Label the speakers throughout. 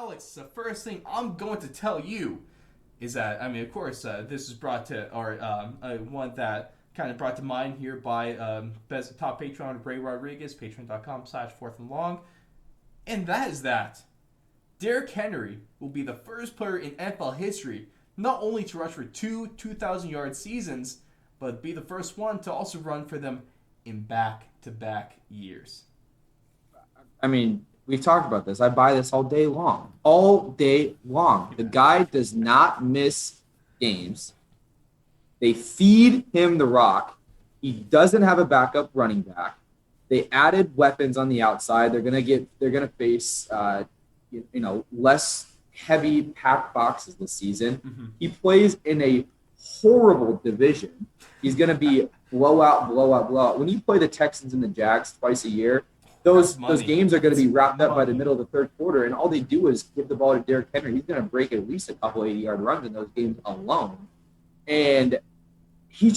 Speaker 1: Alex, the first thing I'm going to tell you is that, of course, this is brought to, or one that kind of brought to mind here by best top patron Ray Rodriguez, patreon.com/fourth and long. And that is that Derrick Henry will be the first player in NFL history not only to rush for 2,000-yard seasons, but be the first one to also run for them in back-to-back years.
Speaker 2: I mean, we've talked about this. I buy this all day long. All day long. The guy does not miss games. They feed him the rock. He doesn't have a backup running back. They added weapons on the outside. They're gonna face less heavy packed boxes this season.
Speaker 1: Mm-hmm.
Speaker 2: He plays in a horrible division. He's gonna be blowout. When you play the Texans and the Jags twice a year, those games are going to be wrapped up by the middle of the third quarter, and all they do is give the ball to Derrick Henry. He's going to break at least a couple 80-yard runs in those games alone. And he's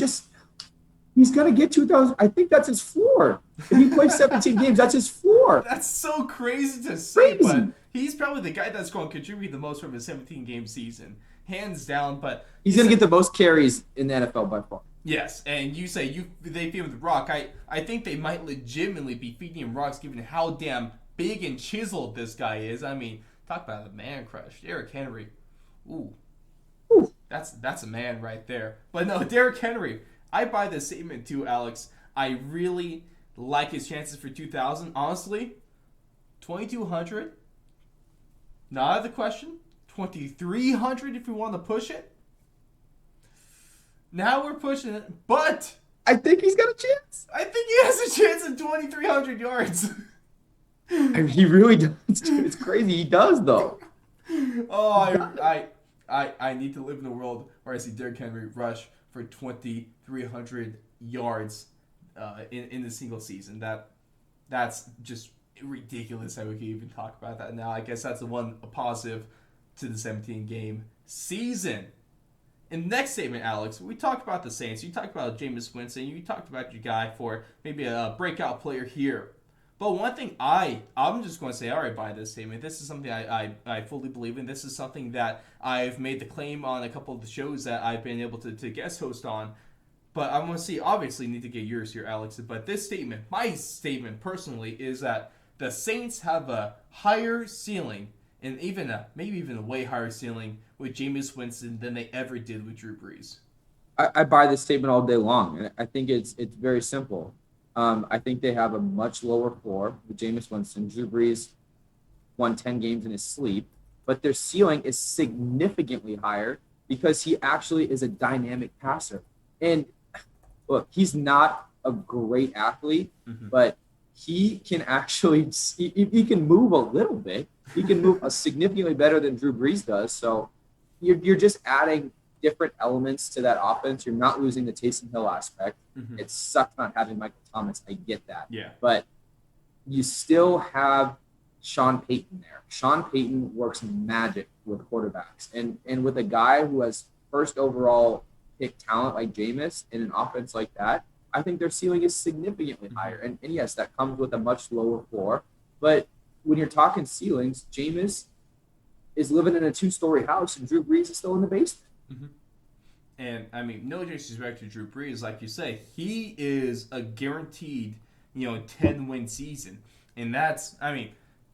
Speaker 2: going to get 2,000. I think that's his floor. If he plays 17 games, that's his floor.
Speaker 1: That's so crazy to say, but he's probably the guy that's going to contribute the most from a 17-game season. Hands down, but...
Speaker 2: He's going to get the most carries in the NFL by far.
Speaker 1: Yes, and you say they feed him the rock. I think they might legitimately be feeding him rocks given how damn big and chiseled this guy is. I mean, talk about a man crush. Derrick Henry. Ooh. That's a man right there. But no, Derrick Henry, I buy this statement too, Alex. I really like his chances for 2,000. Honestly, 2,200, not out of the question. 2,300 if we want to push it. Now we're pushing it, but
Speaker 2: I think he's got a chance.
Speaker 1: I think he has a chance at 2,300 yards.
Speaker 2: He really does. It's crazy. He does, though.
Speaker 1: Oh, I need to live in a world where I see Derrick Henry rush for 2,300 yards in a single season. That's just ridiculous that we can even talk about that now. I guess that's a positive to the 17-game season. In the next statement, Alex, we talked about the Saints. You talked about Jameis Winston. You talked about your guy for maybe a breakout player here. But one thing I'm just going to say, all right, by this statement, this is something I fully believe in. This is something that I've made the claim on a couple of the shows that I've been able to guest host on. But I want to see, obviously, need to get yours here, Alex. But this statement, my statement personally, is that the Saints have a higher ceiling and maybe even a way higher ceiling with Jameis Winston than they ever did with Drew Brees.
Speaker 2: I buy this statement all day long, and I think it's very simple. I think they have a much lower floor with Jameis Winston. Drew Brees won 10 games in his sleep, but their ceiling is significantly higher because he actually is a dynamic passer. And look, he's not a great athlete, but he can actually he can move a little bit. He can move significantly better than Drew Brees does. So you're just adding different elements to that offense. You're not losing the Taysom Hill aspect. It sucks not having Michael Thomas. I get that.
Speaker 1: Yeah.
Speaker 2: But you still have Sean Payton there. Sean Payton works magic with quarterbacks. And with a guy who has first overall pick talent like Jameis in an offense like that, I think their ceiling is significantly higher. And yes, that comes with a much lower floor. But when you're talking ceilings, Jameis is living in a 2-story house and Drew Brees is still in the basement.
Speaker 1: And, no disrespect to Drew Brees, like you say, he is a guaranteed, 10-win season. And that's,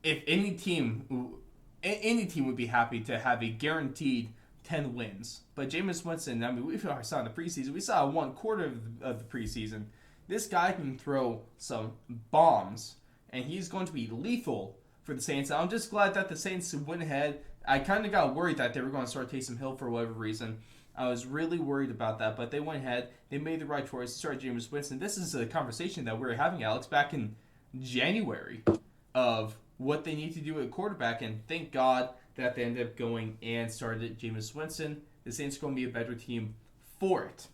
Speaker 1: if any team would be happy to have a guaranteed 10 wins. But Jameis Winston, we saw in the preseason, we saw 1/4 of the preseason. This guy can throw some bombs, and he's going to be lethal for the Saints. I'm just glad that the Saints went ahead. I kind of got worried that they were going to start Taysom Hill for whatever reason. I was really worried about that, but they went ahead. They made the right choice to start Jameis Winston. This is a conversation that we were having, Alex, back in January of what they need to do at quarterback, and thank God that they ended up going and started Jameis Winston. The Saints are going to be a better team for it.